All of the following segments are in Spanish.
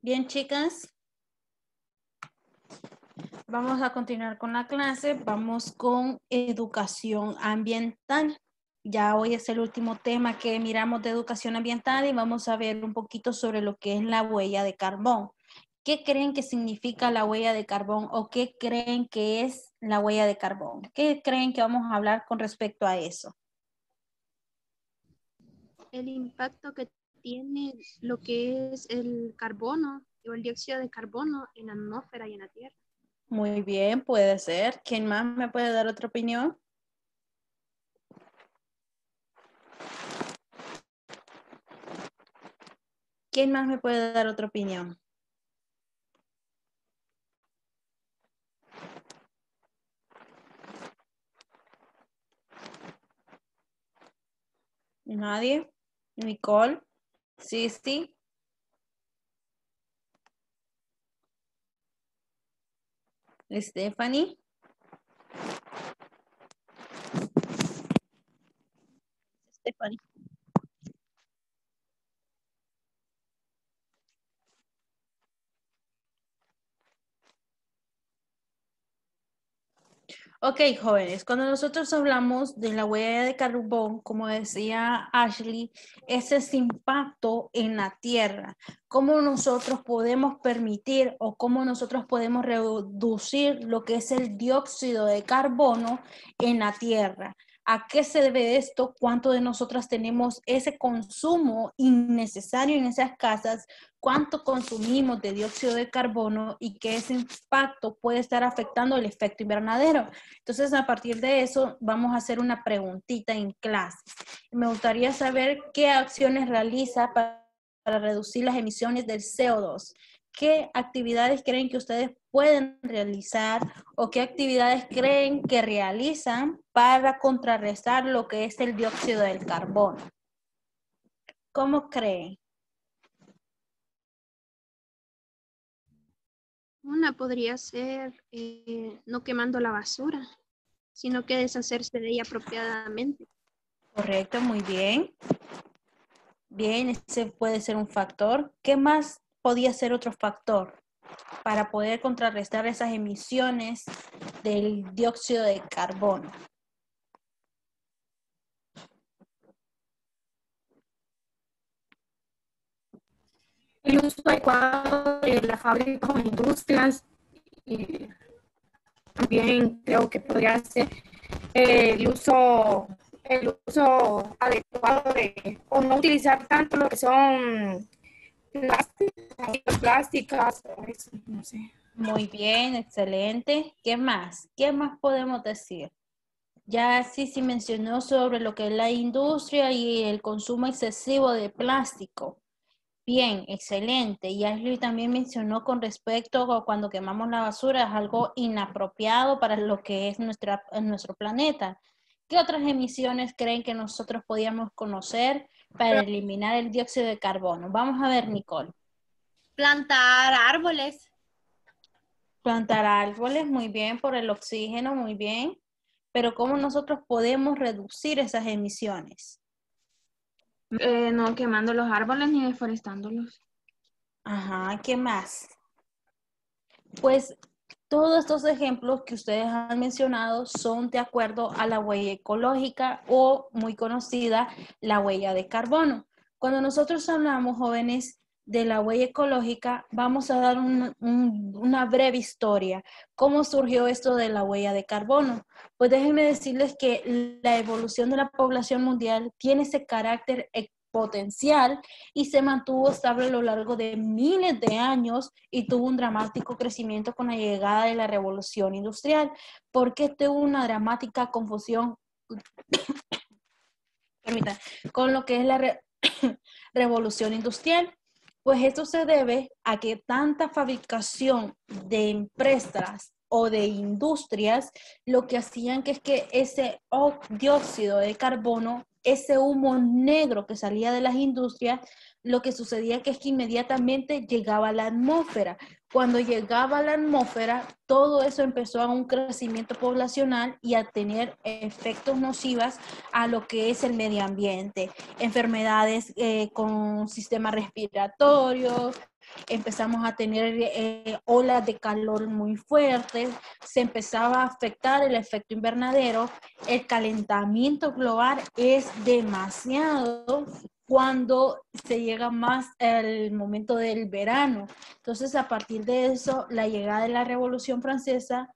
Bien, chicas, vamos a continuar con la clase. Vamos con educación ambiental. Ya hoy es el último tema que miramos de educación ambiental y vamos a ver un poquito sobre lo que es la huella de carbón. ¿Qué creen que significa la huella de carbón o qué creen que es la huella de carbón? ¿Qué creen que vamos a hablar con respecto a eso? El impacto que tiene lo que es el carbono o el dióxido de carbono en la atmósfera y en la tierra. Muy bien, puede ser. ¿Quién más me puede dar otra opinión? ¿Quién más me puede dar otra opinión? ¿Nadie? ¿Nicole? ¿Sisti? ¿Stephanie? Stephanie. Ok, jóvenes, cuando nosotros hablamos de la huella de carbón, como decía Ashley, ese es impacto en la tierra. ¿Cómo nosotros podemos permitir o cómo nosotros podemos reducir lo que es el dióxido de carbono en la tierra? ¿A qué se debe esto? ¿Cuánto de nosotras tenemos ese consumo innecesario en esas casas? ¿Cuánto consumimos de dióxido de carbono y que ese impacto puede estar afectando el efecto invernadero? Entonces, a partir de eso, vamos a hacer una preguntita en clase. Me gustaría saber qué acciones realiza para reducir las emisiones del CO2. ¿Qué actividades creen que ustedes pueden realizar o qué actividades creen que realizan para contrarrestar lo que es el dióxido del carbono? ¿Cómo creen? Una podría ser no quemando la basura, sino que deshacerse de ella apropiadamente. Correcto, muy bien. Bien, ese puede ser un factor. ¿Qué más podría ser otro factor para poder contrarrestar esas emisiones del dióxido de carbono? El uso adecuado de las fábricas o industrias, y también creo que podría ser el uso adecuado de, o no utilizar tanto lo que son plásticas, o eso, no sé. Muy bien, excelente. ¿Qué más? ¿Qué más podemos decir? Ya sí mencionó sobre lo que es la industria y el consumo excesivo de plástico. Bien, excelente. Y Ashley también mencionó con respecto a cuando quemamos la basura, es algo inapropiado para lo que es nuestro planeta. ¿Qué otras emisiones creen que nosotros podíamos conocer para eliminar el dióxido de carbono? Vamos a ver, Nicole. Plantar árboles. Plantar árboles, muy bien, por el oxígeno, muy bien. Pero ¿cómo nosotros podemos reducir esas emisiones? No quemando los árboles ni deforestándolos. Ajá, ¿qué más? Pues todos estos ejemplos que ustedes han mencionado son de acuerdo a la huella ecológica o muy conocida, la huella de carbono. Cuando nosotros hablamos, jóvenes, de la huella ecológica, vamos a dar una breve historia. ¿Cómo surgió esto de la huella de carbono? Pues déjenme decirles que la evolución de la población mundial tiene ese carácter exponencial y se mantuvo estable a lo largo de miles de años y tuvo un dramático crecimiento con la llegada de la revolución industrial. ¿Por qué tuvo una dramática confusión con lo que es la revolución industrial? Pues esto se debe a que tanta fabricación de empresas o de industrias, lo que hacían que es que ese dióxido de carbono, ese humo negro que salía de las industrias, lo que sucedía que es que inmediatamente llegaba a la atmósfera. Cuando llegaba a la atmósfera, todo eso empezó a un crecimiento poblacional y a tener efectos nocivos a lo que es el medio ambiente, enfermedades con sistema respiratorio, empezamos a tener olas de calor muy fuertes, se empezaba a afectar el efecto invernadero, el calentamiento global es demasiado cuando se llega más al momento del verano. Entonces, a partir de eso, la llegada de la Revolución Francesa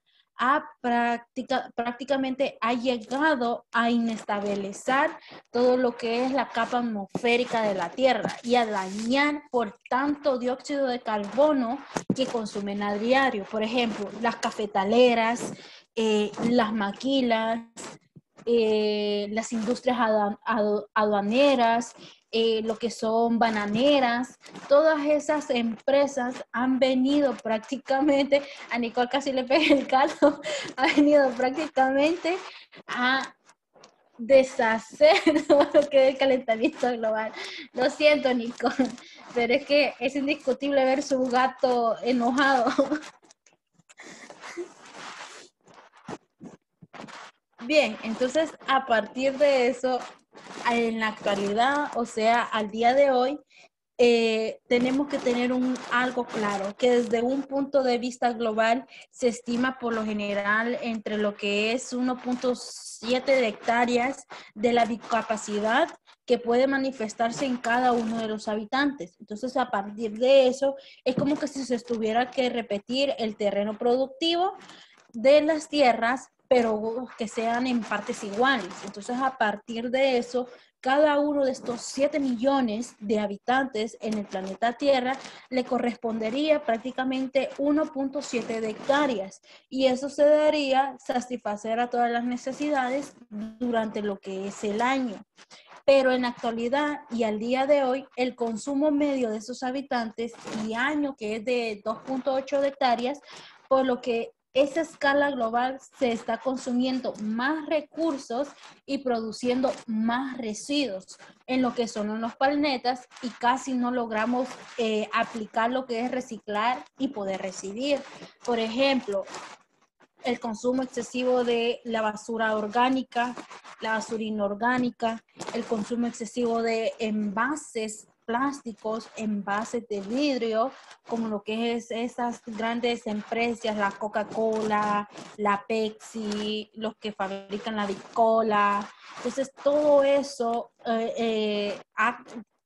prácticamente ha llegado a inestabilizar todo lo que es la capa atmosférica de la Tierra y a dañar por tanto dióxido de carbono que consumen a diario. Por ejemplo, las cafetaleras, las maquilas, las industrias aduaneras, lo que son bananeras, todas esas empresas han venido prácticamente, a Nicole casi le pegué el caldo, ha venido prácticamente a deshacer todo lo que es el calentamiento global. Lo siento, Nicole, pero es que es indiscutible ver su gato enojado. Bien, entonces a partir de eso, en la actualidad, o sea, al día de hoy, tenemos que tener algo claro, que desde un punto de vista global se estima por lo general entre lo que es 1.7 de hectáreas de la discapacidad que puede manifestarse en cada uno de los habitantes. Entonces, a partir de eso, es como que si se estuviera que repetir el terreno productivo de las tierras, pero que sean en partes iguales. Entonces, a partir de eso, cada uno de estos 7 millones de habitantes en el planeta Tierra le correspondería prácticamente 1.7 de hectáreas y eso se daría satisfacer a todas las necesidades durante lo que es el año. Pero en la actualidad y al día de hoy, el consumo medio de esos habitantes y año que es de 2.8 de hectáreas, por lo que esa escala global se está consumiendo más recursos y produciendo más residuos en lo que son en los planetas y casi no logramos aplicar lo que es reciclar y poder recibir. Por ejemplo, el consumo excesivo de la basura orgánica, la basura inorgánica, el consumo excesivo de envases plásticos, envases de vidrio, como lo que es esas grandes empresas, la Coca-Cola, la Pepsi, los que fabrican la Bicola. Entonces, todo eso ha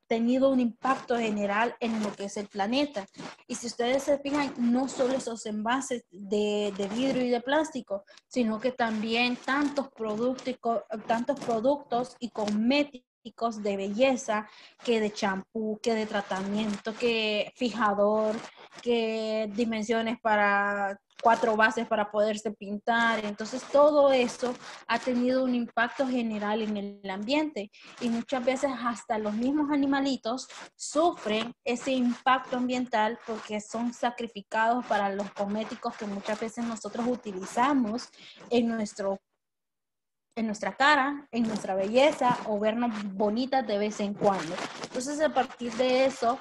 tenido un impacto general en lo que es el planeta. Y si ustedes se fijan, no solo esos envases de vidrio y de plástico, sino que también tantos productos y cosméticos de belleza, que de champú, que de tratamiento, que fijador, que dimensiones para 4 bases para poderse pintar. Entonces, todo eso ha tenido un impacto general en el ambiente y muchas veces hasta los mismos animalitos sufren ese impacto ambiental porque son sacrificados para los cosméticos que muchas veces nosotros utilizamos en nuestra cara, en nuestra belleza o vernos bonitas de vez en cuando. Entonces, a partir de eso,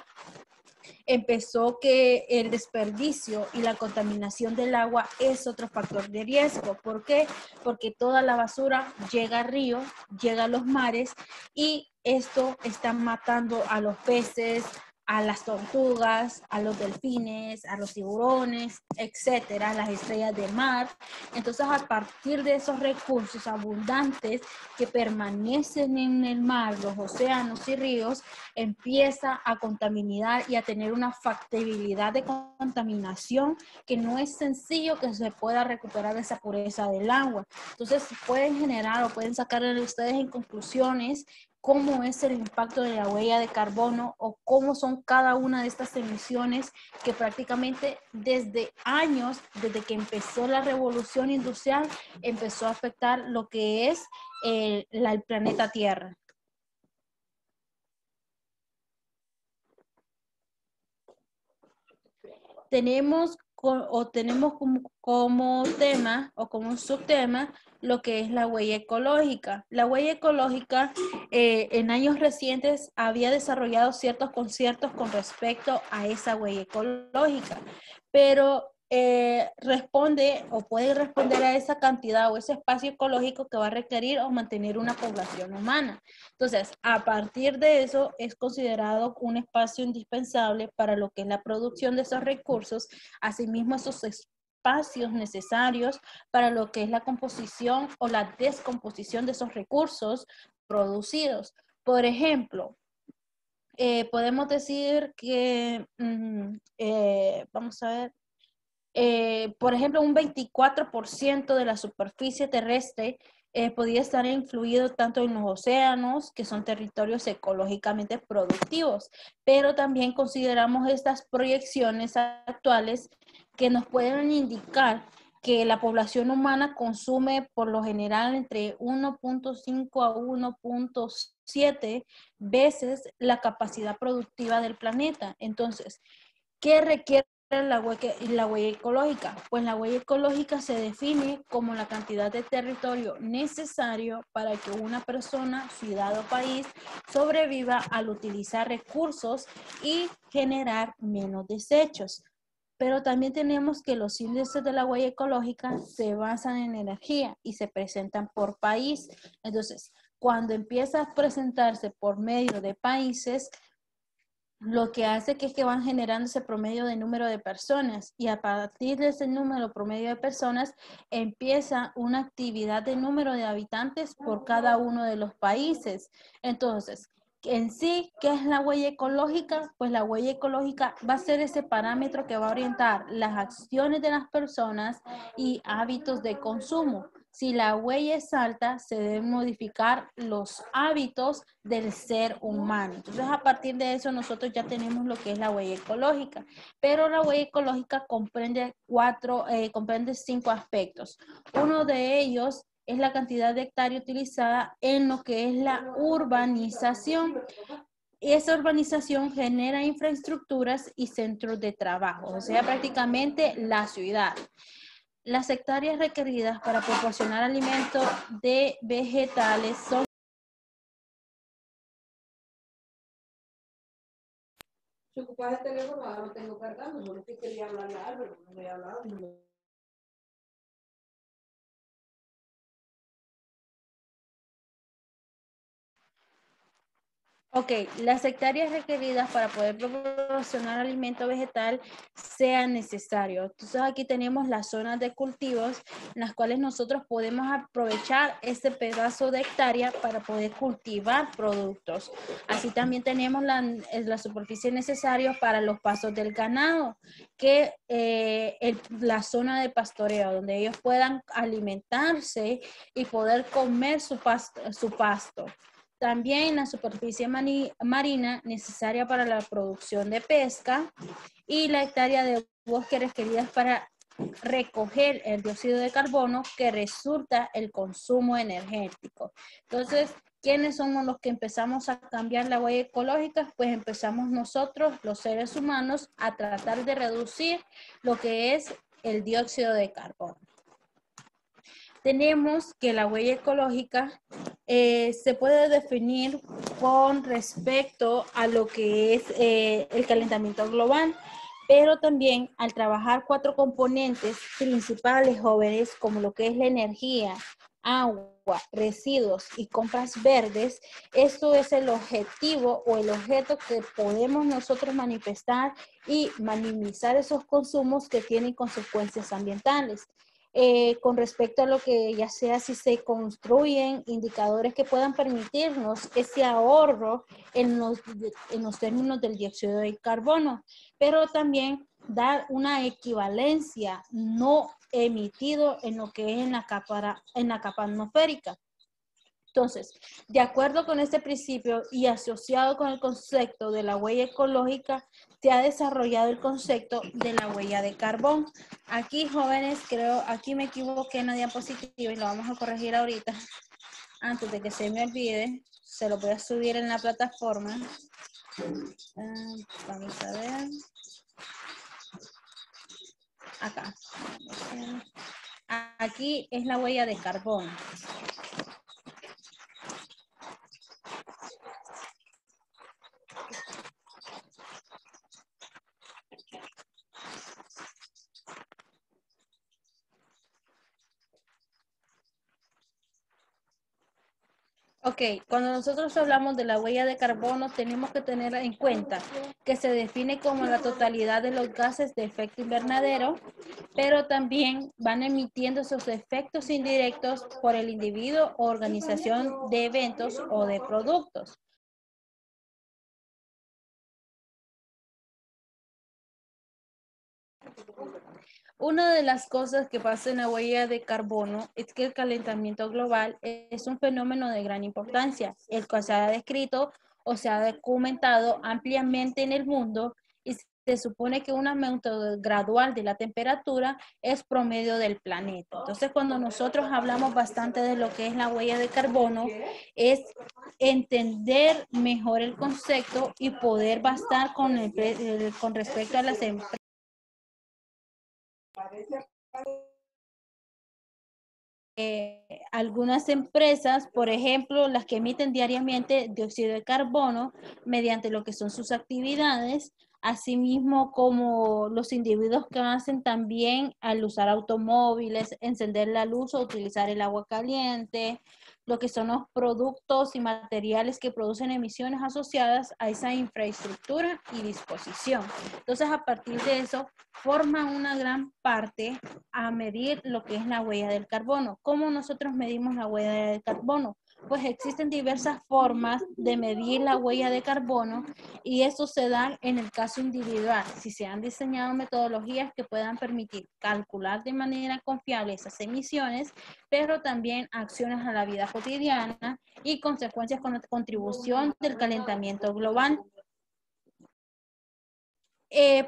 empezó que el desperdicio y la contaminación del agua es otro factor de riesgo. ¿Por qué? Porque toda la basura llega al río, llega a los mares y esto está matando a los peces, a las tortugas, a los delfines, a los tiburones, etcétera, las estrellas de mar. Entonces, a partir de esos recursos abundantes que permanecen en el mar, los océanos y ríos, empieza a contaminar y a tener una factibilidad de contaminación que no es sencillo que se pueda recuperar esa pureza del agua. Entonces, pueden generar o pueden sacar ustedes en conclusiones cómo es el impacto de la huella de carbono o cómo son cada una de estas emisiones que prácticamente desde años, desde que empezó la revolución industrial, empezó a afectar lo que es el planeta Tierra. Tenemos como tema o como un subtema lo que es la huella ecológica. La huella ecológica en años recientes había desarrollado ciertos conciertos con respecto a esa huella ecológica, pero responde o puede responder a esa cantidad o ese espacio ecológico que va a requerir o mantener una población humana. Entonces, a partir de eso es considerado un espacio indispensable para lo que es la producción de esos recursos, asimismo esos espacios necesarios para lo que es la composición o la descomposición de esos recursos producidos. Por ejemplo, podemos decir que, vamos a ver, por ejemplo, un 24% de la superficie terrestre podría estar incluido tanto en los océanos, que son territorios ecológicamente productivos, pero también consideramos estas proyecciones actuales que nos pueden indicar que la población humana consume por lo general entre 1.5 a 1.7 veces la capacidad productiva del planeta. Entonces, ¿qué requiere la huella ecológica? Pues la huella ecológica se define como la cantidad de territorio necesario para que una persona, ciudad o país sobreviva al utilizar recursos y generar menos desechos. Pero también tenemos que los índices de la huella ecológica se basan en energía y se presentan por país. Entonces, cuando empieza a presentarse por medio de países, lo que hace que es que van generando ese promedio de número de personas y a partir de ese número promedio de personas empieza una actividad de número de habitantes por cada uno de los países. Entonces, en sí, ¿qué es la huella ecológica? Pues la huella ecológica va a ser ese parámetro que va a orientar las acciones de las personas y hábitos de consumo. Si la huella es alta, se deben modificar los hábitos del ser humano. Entonces, a partir de eso, nosotros ya tenemos lo que es la huella ecológica. Pero la huella ecológica comprende comprende 5 aspectos. Uno de ellos es la cantidad de hectárea utilizada en lo que es la urbanización. Esa urbanización genera infraestructuras y centros de trabajo, o sea, prácticamente la ciudad. Las hectáreas requeridas para proporcionar alimentos de vegetales son... Si ocupas el teléfono, ahora lo tengo cargando, solo que quería hablarle a Álvaro, no me había hablado. Ok, las hectáreas requeridas para poder proporcionar alimento vegetal sean necesarios. Entonces aquí tenemos las zonas de cultivos en las cuales nosotros podemos aprovechar este pedazo de hectárea para poder cultivar productos. Así también tenemos la superficie necesaria para los pastos del ganado, que la zona de pastoreo, donde ellos puedan alimentarse y poder comer su pasto. También la superficie marina necesaria para la producción de pesca y la hectárea de bosque requeridas para recoger el dióxido de carbono que resulta el consumo energético. Entonces, ¿quiénes somos los que empezamos a cambiar la huella ecológica? Pues empezamos nosotros, los seres humanos, a tratar de reducir lo que es el dióxido de carbono. Tenemos que la huella ecológica se puede definir con respecto a lo que es el calentamiento global, pero también al trabajar 4 componentes principales jóvenes como lo que es la energía, agua, residuos y compras verdes, esto es el objetivo o el objeto que podemos nosotros manifestar y minimizar esos consumos que tienen consecuencias ambientales. Con respecto a lo que ya sea si se construyen indicadores que puedan permitirnos ese ahorro en los términos del dióxido de carbono, pero también dar una equivalencia no emitido en lo que es en la capa atmosférica. Entonces, de acuerdo con este principio y asociado con el concepto de la huella ecológica, se ha desarrollado el concepto de la huella de carbón. Aquí, jóvenes, aquí me equivoqué en la diapositiva y lo vamos a corregir ahorita. Antes de que se me olvide, se lo voy a subir en la plataforma. Vamos a ver. Acá. Aquí es la huella de carbón. Ok, cuando nosotros hablamos de la huella de carbono, tenemos que tener en cuenta que se define como la totalidad de los gases de efecto invernadero, pero también van emitiendo esos efectos indirectos por el individuo o organización de eventos o de productos. Una de las cosas que pasa en la huella de carbono es que el calentamiento global es un fenómeno de gran importancia, el cual se ha descrito o se ha documentado ampliamente en el mundo y se supone que un aumento gradual de la temperatura es promedio del planeta. Entonces, cuando nosotros hablamos bastante de lo que es la huella de carbono, es entender mejor el concepto y poder bastar con respecto a las empresas. Algunas empresas, por ejemplo, las que emiten diariamente dióxido de carbono mediante lo que son sus actividades, asimismo como los individuos que hacen también al usar automóviles, encender la luz o utilizar el agua caliente, lo que son los productos y materiales que producen emisiones asociadas a esa infraestructura y disposición. Entonces, a partir de eso, forma una gran parte a medir lo que es la huella del carbono. ¿Cómo nosotros medimos la huella del carbono? Pues existen diversas formas de medir la huella de carbono y eso se da en el caso individual. Si se han diseñado metodologías que puedan permitir calcular de manera confiable esas emisiones, pero también acciones a la vida cotidiana y consecuencias con la contribución del calentamiento global.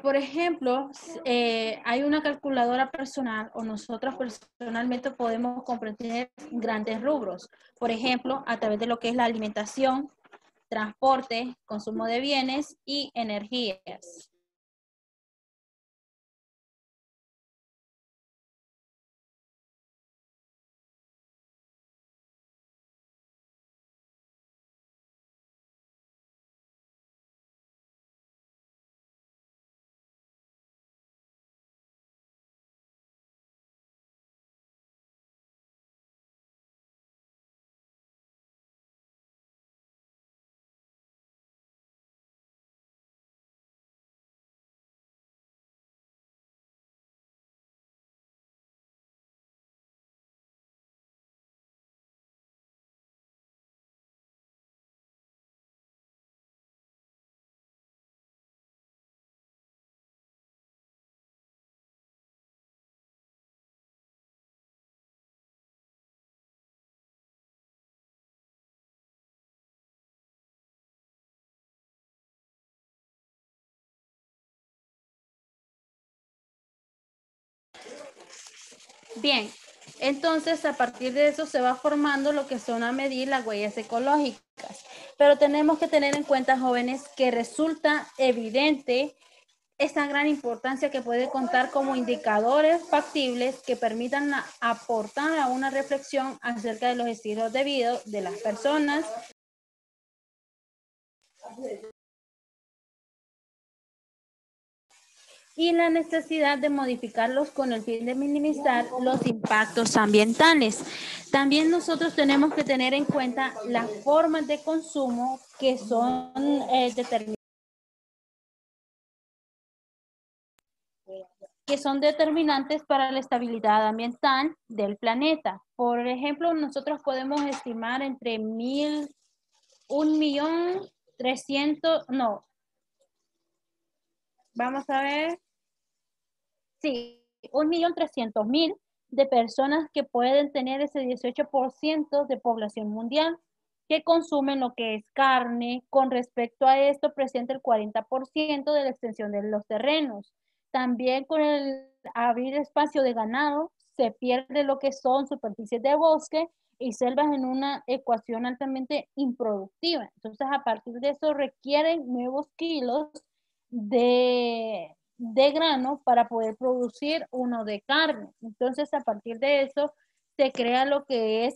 Por ejemplo, hay una calculadora personal o nosotros personalmente podemos comprender grandes rubros. Por ejemplo, a través de lo que es la alimentación, transporte, consumo de bienes y energías. Bien, entonces a partir de eso se va formando lo que son a medir las huellas ecológicas. Pero tenemos que tener en cuenta, jóvenes, que resulta evidente esa gran importancia que puede contar como indicadores factibles que permitan aportar a una reflexión acerca de los estilos de vida de las personas y la necesidad de modificarlos con el fin de minimizar los impactos ambientales. También nosotros tenemos que tener en cuenta las formas de consumo que son determinantes para la estabilidad ambiental del planeta. Por ejemplo, nosotros podemos estimar entre 1.300.000, no, vamos a ver, sí, 1.300.000 de personas que pueden tener ese 18% de población mundial que consumen lo que es carne. Con respecto a esto, presenta el 40% de la extensión de los terrenos. También con el abrir espacio de ganado, se pierde lo que son superficies de bosque y selvas en una ecuación altamente improductiva. Entonces, a partir de eso, requieren nuevos kilos de grano para poder producir uno de carne. Entonces, a partir de eso, se crea lo que es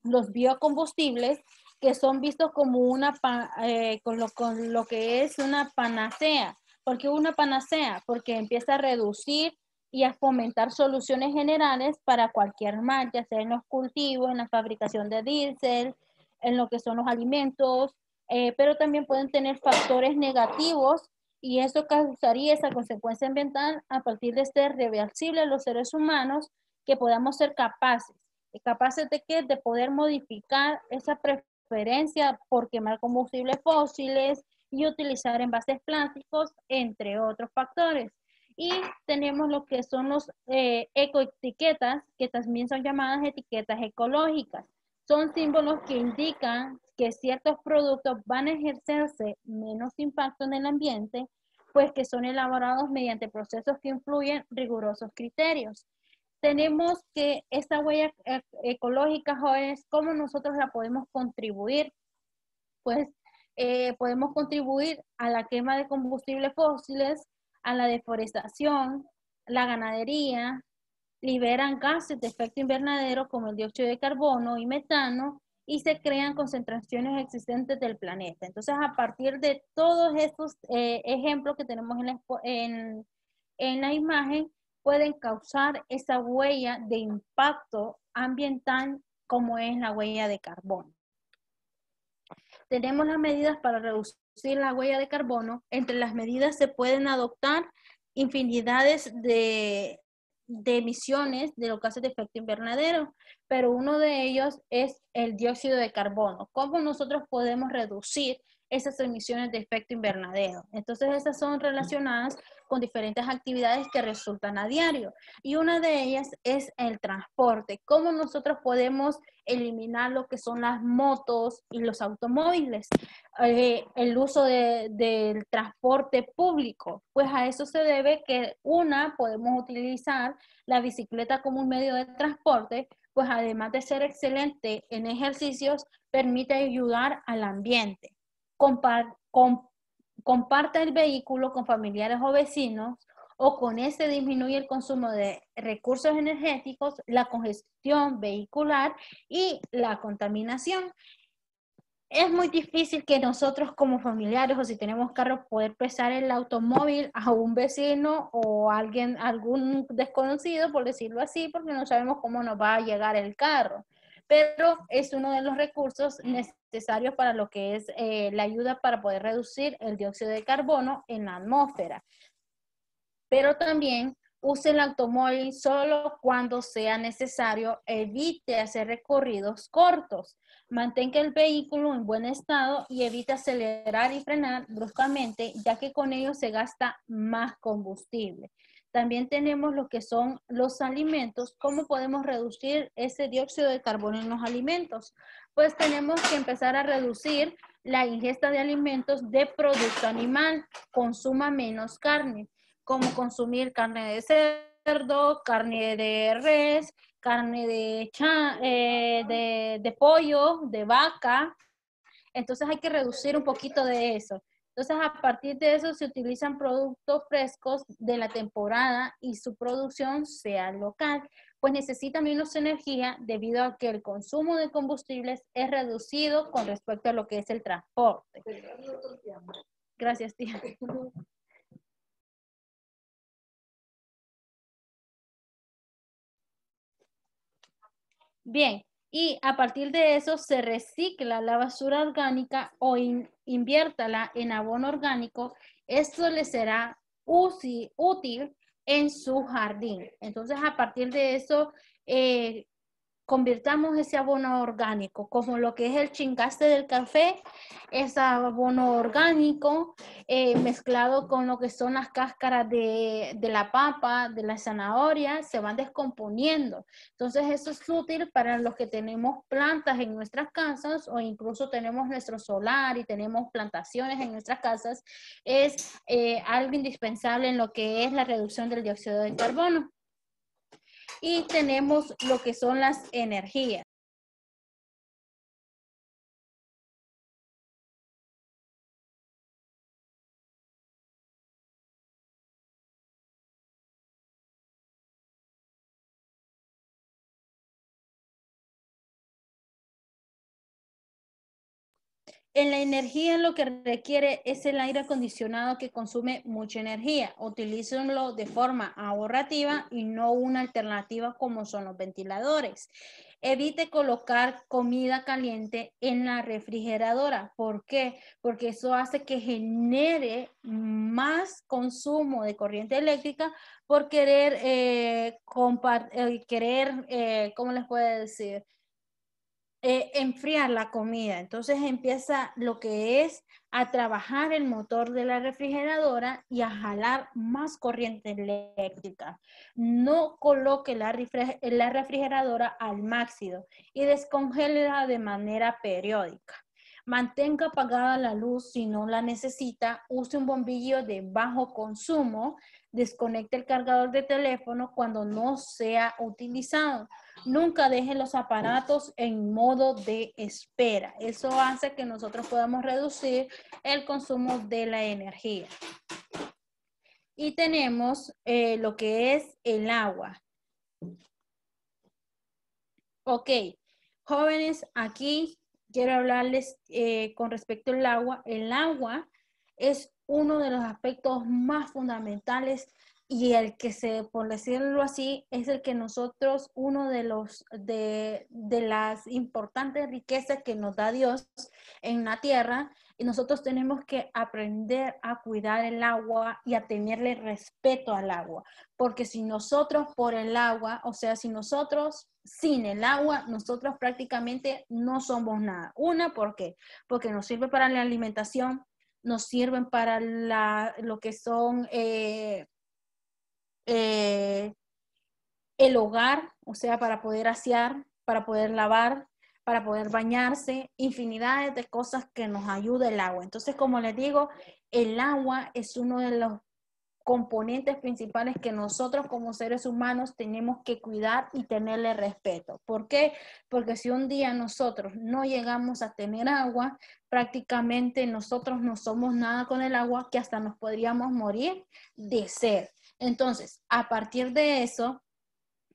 los biocombustibles, que son vistos como con lo que es una panacea. ¿Por qué una panacea? Porque empieza a reducir y a fomentar soluciones generales para cualquier mal, ya sea en los cultivos, en la fabricación de diésel, en lo que son los alimentos, pero también pueden tener factores negativos y eso causaría esa consecuencia ambiental a partir de ser reversible a los seres humanos, que podamos ser capaces. ¿Capaces de qué? De poder modificar esa preferencia por quemar combustibles fósiles y utilizar envases plásticos, entre otros factores. Y tenemos lo que son los ecoetiquetas, que también son llamadas etiquetas ecológicas. Son símbolos que indican que ciertos productos van a ejercerse menos impacto en el ambiente, pues que son elaborados mediante procesos que influyen rigurosos criterios. Tenemos que esta huella ecológica, jóvenes, ¿cómo nosotros la podemos contribuir? Pues podemos contribuir a la quema de combustibles fósiles, a la deforestación, la ganadería, liberan gases de efecto invernadero como el dióxido de carbono y metano y se crean concentraciones existentes del planeta. Entonces, a partir de todos estos ejemplos que tenemos en la imagen, pueden causar esa huella de impacto ambiental como es la huella de carbono. Tenemos las medidas para reducir la huella de carbono. Entre las medidas se pueden adoptar infinidades de emisiones de los gases de efecto invernadero, pero uno de ellos es el dióxido de carbono. ¿Cómo nosotros podemos reducir esas emisiones de efecto invernadero? Entonces, esas son relacionadas con diferentes actividades que resultan a diario. Y una de ellas es el transporte. ¿Cómo nosotros podemos eliminar lo que son las motos y los automóviles? El uso del transporte público. Pues a eso se debe que podemos utilizar la bicicleta como un medio de transporte, pues además de ser excelente en ejercicios, permite ayudar al ambiente. Comparte el vehículo con familiares o vecinos, o con este disminuye el consumo de recursos energéticos, la congestión vehicular y la contaminación. Es muy difícil que nosotros como familiares o si tenemos carro poder prestar el automóvil a un vecino o alguien, algún desconocido, por decirlo así, porque no sabemos cómo nos va a llegar el carro. Pero es uno de los recursos necesarios para lo que es la ayuda para poder reducir el dióxido de carbono en la atmósfera. Pero también use el automóvil solo cuando sea necesario, evite hacer recorridos cortos, mantenga el vehículo en buen estado y evite acelerar y frenar bruscamente, ya que con ello se gasta más combustible. También tenemos lo que son los alimentos. ¿Cómo podemos reducir ese dióxido de carbono en los alimentos? Pues tenemos que empezar a reducir la ingesta de alimentos de producto animal. Consuma menos carne, como consumir carne de cerdo, carne de res, carne de pollo, de vaca. Entonces hay que reducir un poquito de eso. Entonces a partir de eso se utilizan productos frescos de la temporada y su producción sea local, pues necesita menos energía debido a que el consumo de combustibles es reducido con respecto a lo que es el transporte. Gracias, tía. Bien, y a partir de eso se recicla la basura orgánica o inviértala en abono orgánico. Esto le será útil en su jardín. Entonces, a partir de eso, convirtamos ese abono orgánico, como lo que es el chingaste del café, es abono orgánico, mezclado con lo que son las cáscaras de la papa, de la zanahoria, se van descomponiendo. Entonces eso es útil para los que tenemos plantas en nuestras casas o incluso tenemos nuestro solar y tenemos plantaciones en nuestras casas. Es algo indispensable en lo que es la reducción del dióxido de carbono. Y tenemos lo que son las energías. En la energía lo que requiere es el aire acondicionado que consume mucha energía. Utilícenlo de forma ahorrativa y no una alternativa como son los ventiladores. Evite colocar comida caliente en la refrigeradora. ¿Por qué? Porque eso hace que genere más consumo de corriente eléctrica por querer, ¿cómo les puedo decir? Enfriar la comida. Entonces empieza lo que es a trabajar el motor de la refrigeradora y a jalar más corriente eléctrica. No coloque la refrigeradora al máximo y descongélela de manera periódica. Mantenga apagada la luz si no la necesita. Use un bombillo de bajo consumo. Desconecte el cargador de teléfono cuando no sea utilizado. Nunca deje los aparatos en modo de espera. Eso hace que nosotros podamos reducir el consumo de la energía. Y tenemos lo que es el agua. Ok, jóvenes, aquí quiero hablarles con respecto al agua. El agua es uno de los aspectos más fundamentales y el que por decirlo así, es el que nosotros, uno de las importantes riquezas que nos da Dios en la tierra, y nosotros tenemos que aprender a cuidar el agua y a tenerle respeto al agua, porque si nosotros por el agua, o sea, si nosotros sin el agua, nosotros prácticamente no somos nada. Una, ¿por qué? Porque nos sirve para la alimentación, nos sirven para lo que son el hogar, o sea, para poder asear, para poder lavar, para poder bañarse, infinidades de cosas que nos ayuda el agua. Entonces, como les digo, el agua es uno de los componentes principales que nosotros como seres humanos tenemos que cuidar y tenerle respeto. ¿Por qué? Porque si un día nosotros no llegamos a tener agua, prácticamente nosotros no somos nada con el agua, que hasta nos podríamos morir de sed. Entonces, a partir de eso,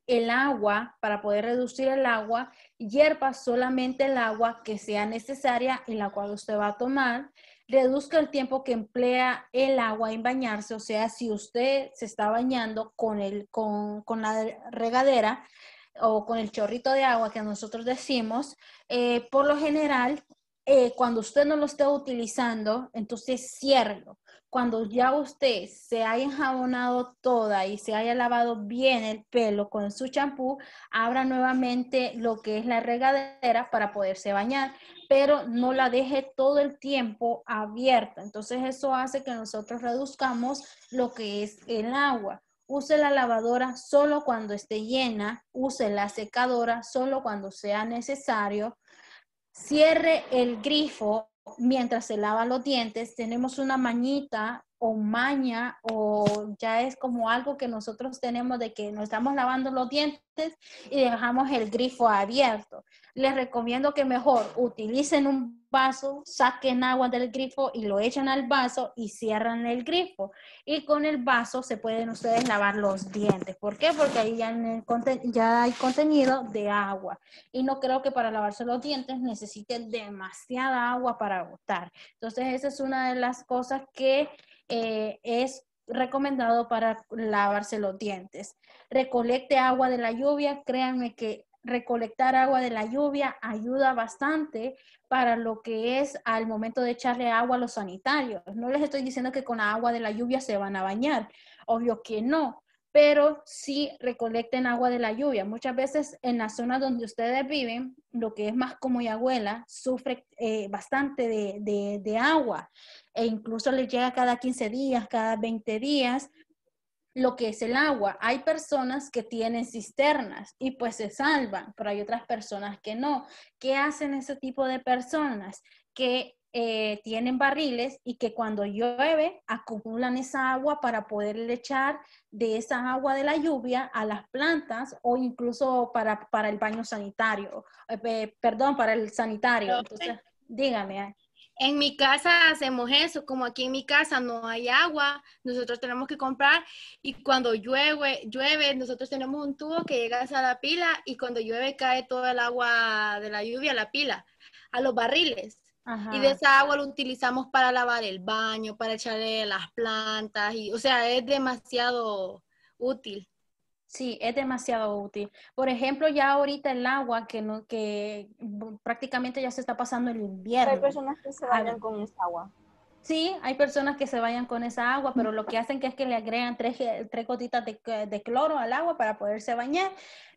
el agua, para poder reducir el agua, hierva solamente el agua que sea necesaria en la cual usted va a tomar. Reduzca el tiempo que emplea el agua en bañarse, o sea, si usted se está bañando con la regadera o con el chorrito de agua que nosotros decimos, por lo general, cuando usted no lo esté utilizando, entonces ciérrelo. Cuando ya usted se haya enjabonado toda y se haya lavado bien el pelo con su champú, abra nuevamente lo que es la regadera para poderse bañar, pero no la deje todo el tiempo abierta. Entonces eso hace que nosotros reduzcamos lo que es el agua. Use la lavadora solo cuando esté llena, use la secadora solo cuando sea necesario. Cierre el grifo mientras se lava los dientes. Tenemos una mañita o maña o ya es como algo que nosotros tenemos de que nos estamos lavando los dientes y dejamos el grifo abierto. Les recomiendo que mejor utilicen un vaso, saquen agua del grifo y lo echan al vaso y cierran el grifo. Y con el vaso se pueden ustedes lavar los dientes. ¿Por qué? Porque ahí ya hay contenido de agua. Y no creo que para lavarse los dientes necesiten demasiada agua para agotar. Entonces, esa es una de las cosas que es recomendado para lavarse los dientes. Recolecte agua de la lluvia. Créanme que recolectar agua de la lluvia ayuda bastante para lo que es al momento de echarle agua a los sanitarios. No les estoy diciendo que con la agua de la lluvia se van a bañar. Obvio que no. Pero sí recolecten agua de la lluvia. Muchas veces en la zona donde ustedes viven, lo que es más como Yaguela, sufre bastante de agua e incluso les llega cada 15 días, cada 20 días, lo que es el agua. Hay personas que tienen cisternas y pues se salvan, pero hay otras personas que no. ¿Qué hacen ese tipo de personas? Que tienen barriles y que cuando llueve acumulan esa agua para poder echar de esa agua de la lluvia a las plantas o incluso para el baño sanitario, perdón, para el sanitario. Entonces, dígame. En mi casa hacemos eso, como aquí en mi casa no hay agua, nosotros tenemos que comprar y cuando llueve, nosotros tenemos un tubo que llega hasta la pila y cuando llueve cae todo el agua de la lluvia a la pila, a los barriles. Y de Ajá. esa agua lo utilizamos para lavar el baño, para echarle a las plantas, y, o sea, es demasiado útil. Sí, es demasiado útil. Por ejemplo, ya ahorita el agua que no, que prácticamente ya se está pasando el Pero hay invierno. personas que se A- bañan con esa agua. Sí, hay personas que se bañan con esa agua, pero lo que hacen que es que le agregan tres gotitas de cloro al agua para poderse bañar.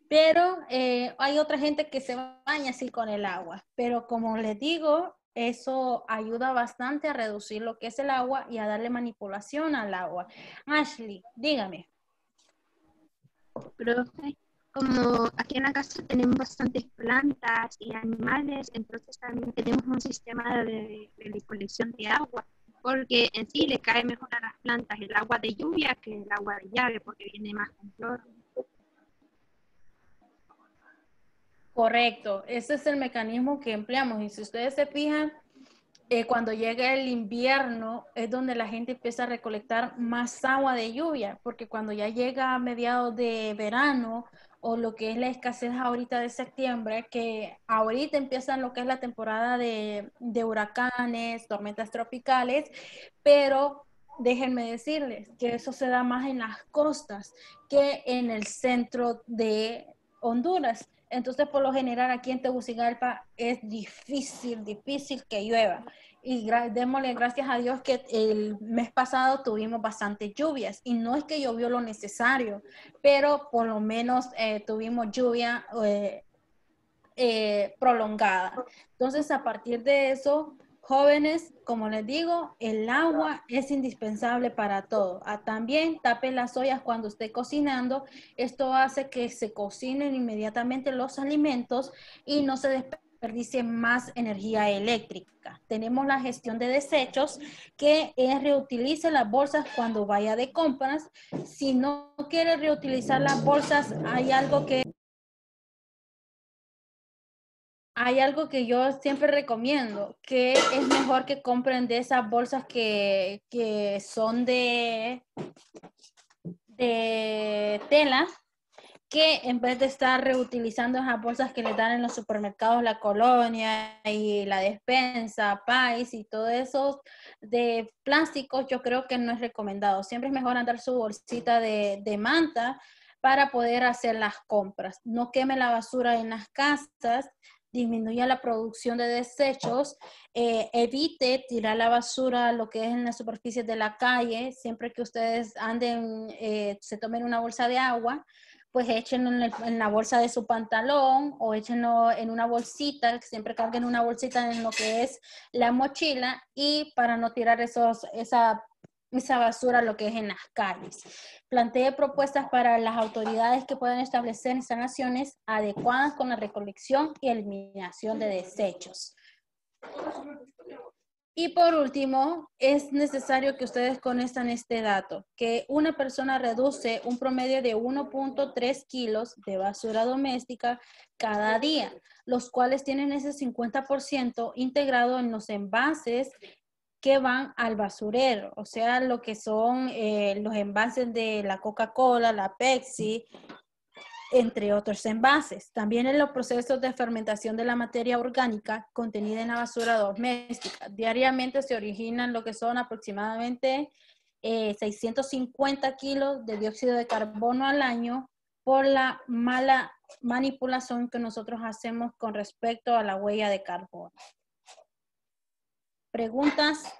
Pero hay otra gente que se baña así con el agua. Pero como les digo, eso ayuda bastante a reducir lo que es el agua y a darle manipulación al agua. Ashley, dígame. Profe, como aquí en la casa tenemos bastantes plantas y animales, entonces también tenemos un sistema de recolección de agua, porque en sí le cae mejor a las plantas el agua de lluvia que el agua de llave, porque viene más con cloro. Correcto, ese es el mecanismo que empleamos y si ustedes se fijan, cuando llega el invierno es donde la gente empieza a recolectar más agua de lluvia, porque cuando ya llega a mediados de verano o lo que es la escasez ahorita de septiembre, que ahorita empiezan lo que es la temporada de huracanes, tormentas tropicales, pero déjenme decirles que eso se da más en las costas que en el centro de Honduras. Entonces, por lo general, aquí en Tegucigalpa es difícil que llueva. Y démosle gracias a Dios que el mes pasado tuvimos bastantes lluvias. Y no es que llovió lo necesario, pero por lo menos tuvimos lluvia prolongada. Entonces, a partir de eso, jóvenes, como les digo, el agua es indispensable para todo. También tape las ollas cuando esté cocinando. Esto hace que se cocinen inmediatamente los alimentos y no se desperdicie más energía eléctrica. Tenemos la gestión de desechos, que es reutilice las bolsas cuando vaya de compras. Si no quiere reutilizar las bolsas, hay algo que yo siempre recomiendo, que es mejor que compren de esas bolsas que son de tela, que en vez de estar reutilizando esas bolsas que les dan en los supermercados, la Colonia y la Despensa, Pais y todo eso de plásticos, yo creo que no es recomendado. Siempre es mejor andar su bolsita de manta para poder hacer las compras. No queme la basura en las casas, disminuya la producción de desechos, evite tirar la basura, lo que es en las superficies de la calle, siempre que ustedes anden, se tomen una bolsa de agua, pues échenlo en la bolsa de su pantalón o échenlo en una bolsita, siempre carguen una bolsita en lo que es la mochila y para no tirar esa basura lo que es en las calles. Plantee propuestas para las autoridades que puedan establecer instalaciones adecuadas con la recolección y eliminación de desechos. Y por último, es necesario que ustedes conozcan este dato, que una persona reduce un promedio de 1.3 kilos de basura doméstica cada día, los cuales tienen ese 50% integrado en los envases que van al basurero, o sea, lo que son los envases de la Coca-Cola, la Pepsi, entre otros envases. También en los procesos de fermentación de la materia orgánica contenida en la basura doméstica. Diariamente se originan lo que son aproximadamente 650 kilos de dióxido de carbono al año por la mala manipulación que nosotros hacemos con respecto a la huella de carbono. ¿Preguntas?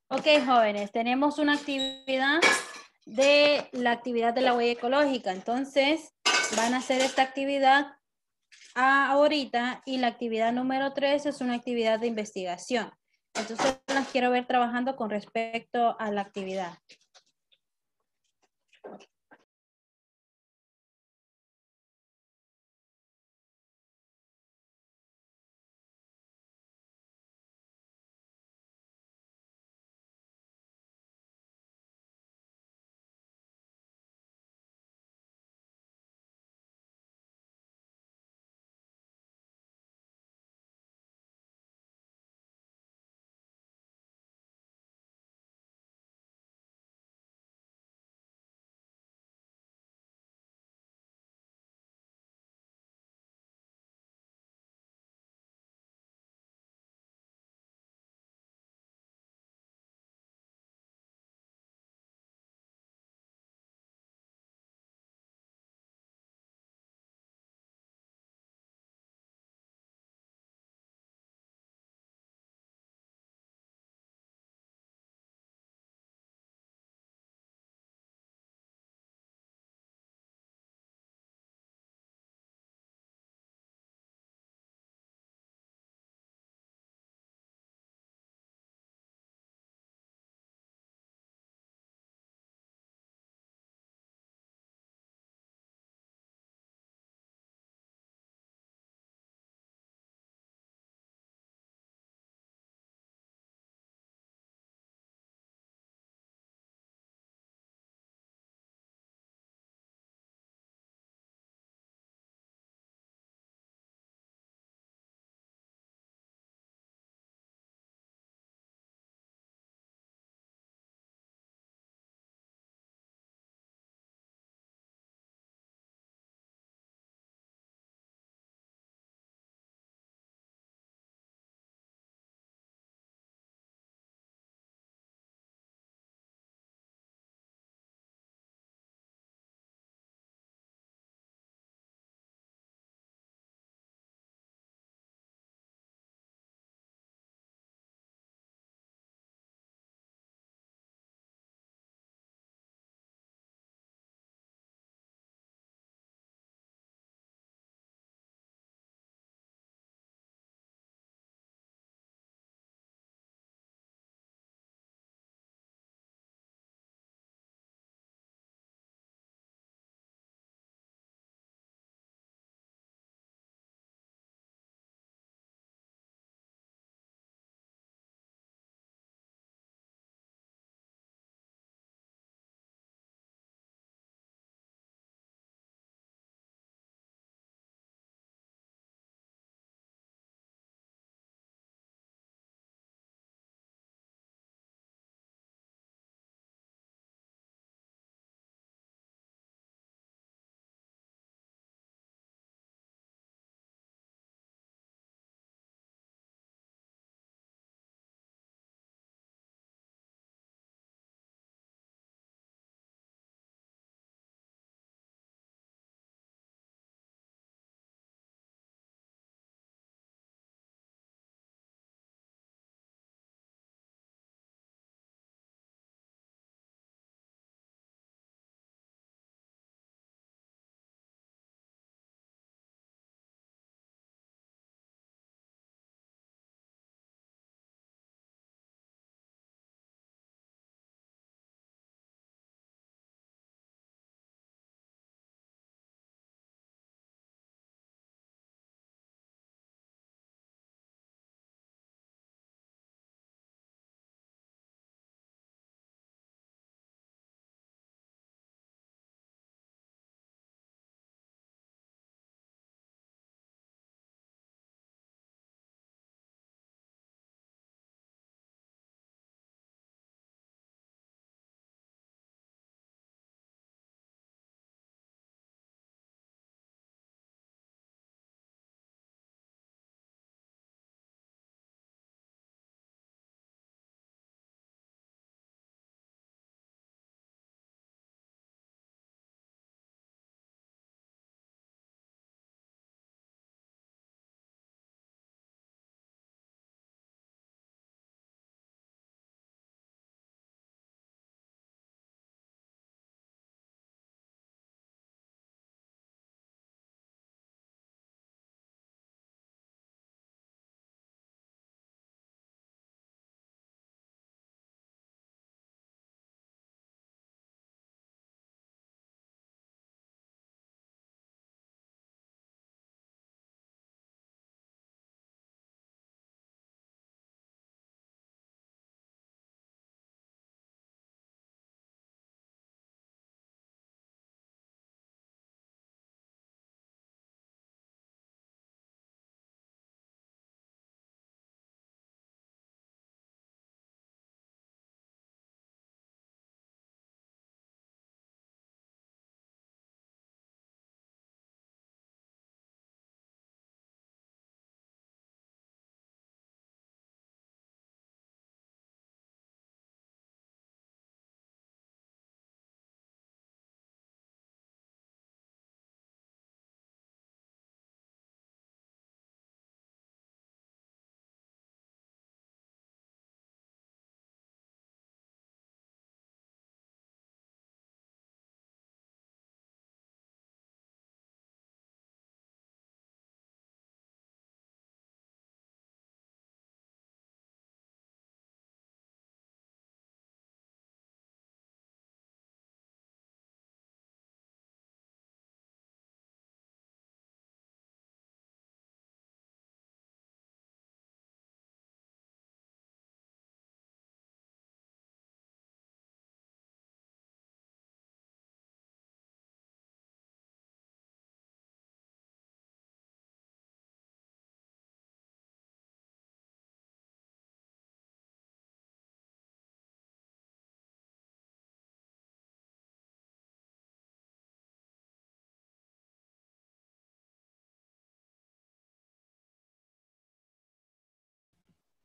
Ok, jóvenes, tenemos una actividad de la actividad de la huella ecológica. Entonces, van a hacer esta actividad ahorita y la actividad número 3 es una actividad de investigación. Entonces, las quiero ver trabajando con respecto a la actividad.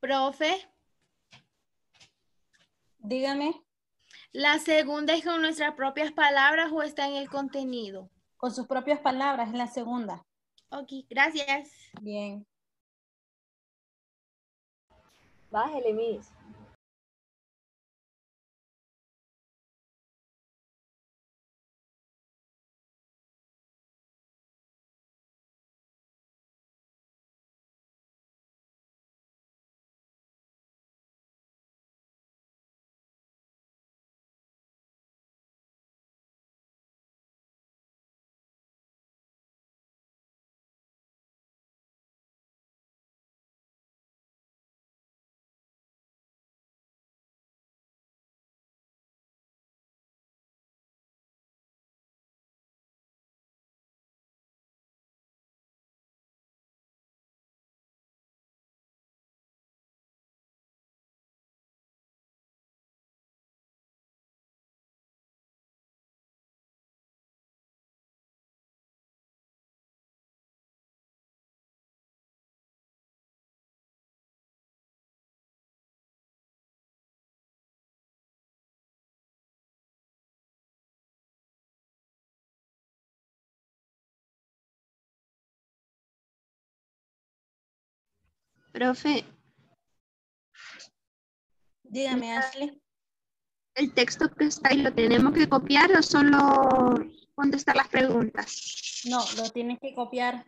Profe, Dígame, ¿la segunda es con nuestras propias palabras o está en el contenido? con sus propias palabras, en la segunda. Ok, gracias. Bien. Bájele, Miss. Profe, Dígame, Ashley. ¿el texto que está ahí lo tenemos que copiar o solo contestar las preguntas? No, lo tienes que copiar.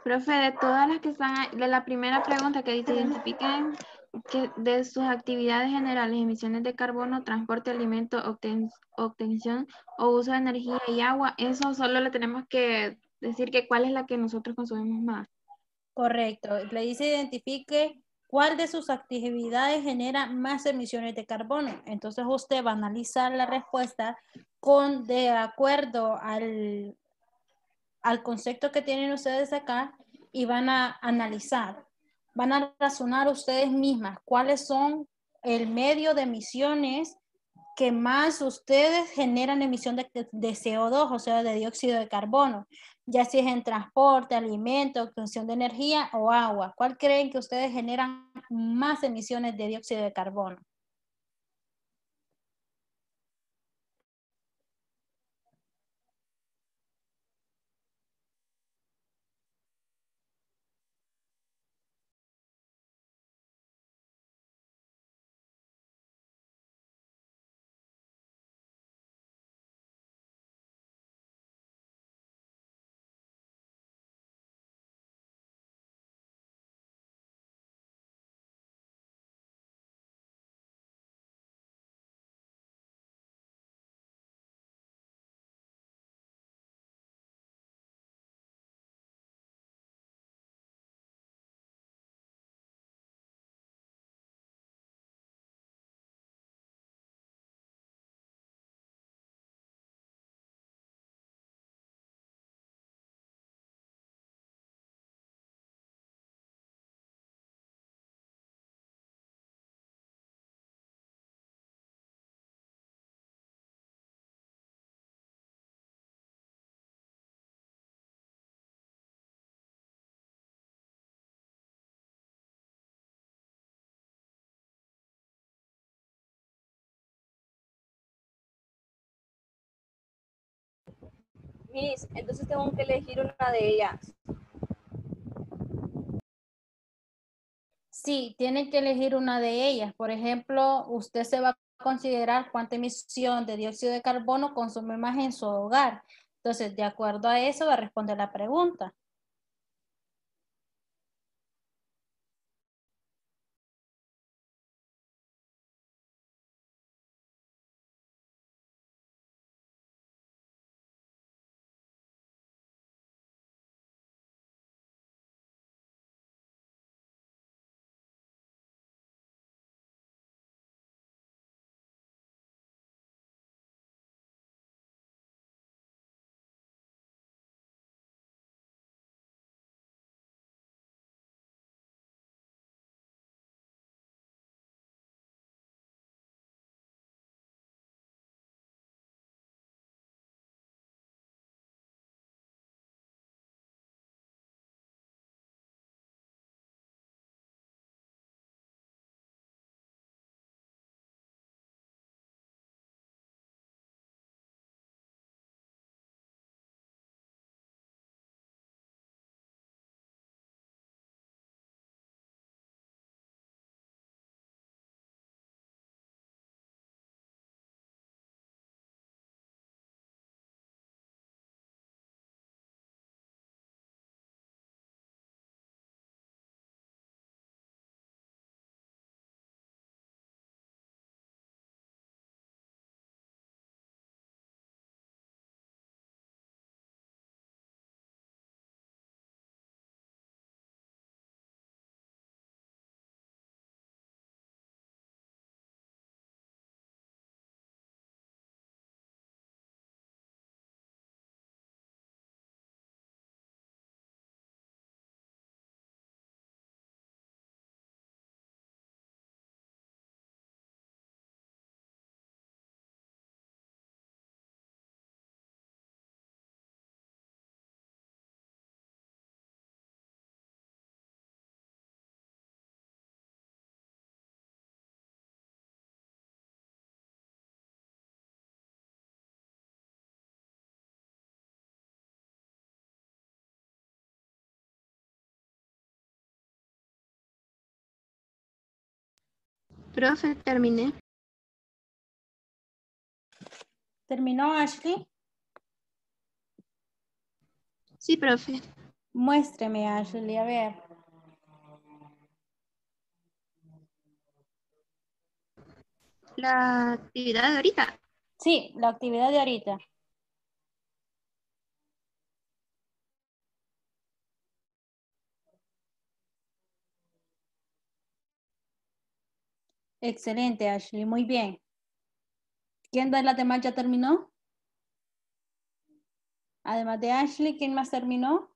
Profe, de todas las que están, de la primera pregunta que dice, identifiquen que de sus actividades generales, emisiones de carbono, transporte, alimento, obtención o uso de energía y agua, eso solo le tenemos que decir que cuál es la que nosotros consumimos más. Correcto. Le dice identifique cuál de sus actividades genera más emisiones de carbono. Entonces usted va a analizar la respuesta de acuerdo al concepto que tienen ustedes acá y van a analizar, van a razonar ustedes mismas cuáles son el medio de emisiones que más ustedes generan emisión de CO2, o sea, de dióxido de carbono, ya si es en transporte, alimento, obtención de energía o agua. ¿Cuál creen que ustedes generan más emisiones de dióxido de carbono? Miss, entonces tengo que elegir una de ellas. Sí, tienen que elegir una de ellas. Por ejemplo, usted se va a considerar cuánta emisión de dióxido de carbono consume más en su hogar. Entonces, de acuerdo a eso, va a responder la pregunta. Profe, terminé. ¿Terminó, Ashley? Sí, profe. Muéstreme, Ashley, a ver. La actividad de ahorita. Sí, la actividad de ahorita. Excelente, Ashley, muy bien. ¿Quién de las demás ya terminó? Además de Ashley, ¿quién más terminó?